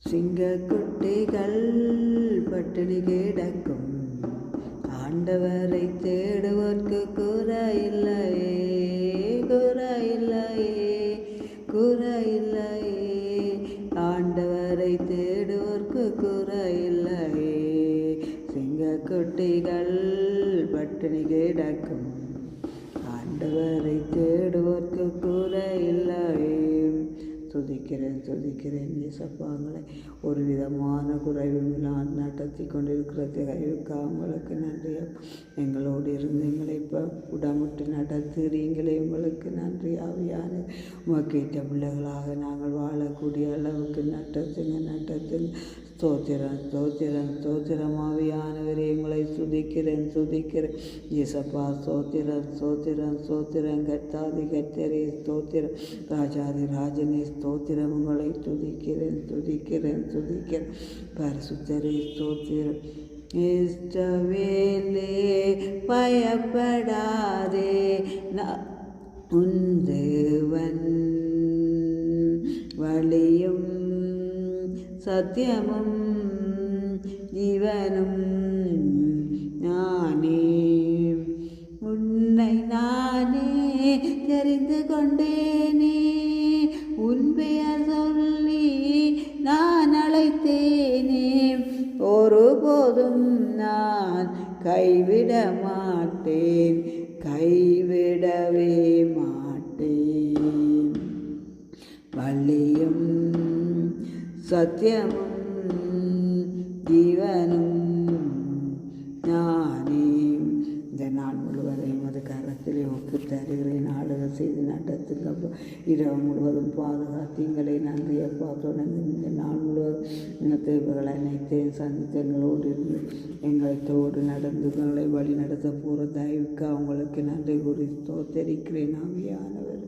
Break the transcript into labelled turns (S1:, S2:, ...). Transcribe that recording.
S1: சிங்கக்குட்டிகள் பட்டினி கிடக்கும், ஆண்டவரை தேடுவோர்க்கு குறையில்லையே, குறையில்லையே, குறையில்லையே. ஆண்டவரை தேடுவோர்க்கு குறையில்லையே. சிங்கக்குட்டிகள் பட்டினி கிடக்கும், ஆண்டவரை தேடுவோர்க்கு குறையில்லையே. துதிக்கிறேன் இயேசப்பாங்களை. ஒரு விதமான குறைவும் இல்லாமல் நடத்தி கொண்டிருக்கிறது கைவுக்கா உங்களுக்கு நன்றி. எங்களோடு இருந்து எங்களை இப்போ உடம்புட்டு நடத்துகிறீங்களே, உங்களுக்கு நன்றி. ஆவியான உமக்கேற்ற பிள்ளைகளாக நாங்கள் வாழக்கூடிய அளவுக்கு நட்டத்துங்க. ஸ்தோத்திரம் ஆவியானவரே, எங்களை துதிக்கிறேன் இயேசப்பா. ஸ்தோத்திரம் கர்த்தாதி கர்த்தரே, ஸ்தோத்திரம் ராஜாதி ராஜனே, ஸ்தோத்திரம். உங்களை துதிக்கிறேன் பரிசுத்தரே, ஸ்தோத்திரம். இஷ்டவேலே பயப்படாதே, உன் தேவன் வழியும் சத்தியமும் ஜீவனும் நானே. உன்னை நானே தெரிந்து கொண்டேனே, உன் பெயர் சொல்லி நான் அழைத்தேனே. ஒருபோதும் நான் கைவிட மாட்டேன், கைவிடவே மாட்டேன். வழியும் சத்தியமும் ஜீவனும் நானே. இந்த நாள் முழுவதையும் அது கரத்திலே ஒப்பு தருகிறேன். ஆளுகை செய்து நடத்துங்க. இரவு முழுவதும் பாதுகாத்தீங்களே, நன்றி அப்பா. தொடர்ந்து இந்த நாள் முழுவதும் இந்த தேவைகளை அனைத்தையும் சந்தித்து எங்களோடு இருந்து எங்களோடு நடந்து எங்களை வழி நடத்த போகிற தயவுக்கு அவங்களுக்கு நன்றி கூறி ஸ்தோத்திரிக்கிறேன் ஆவியானவர்.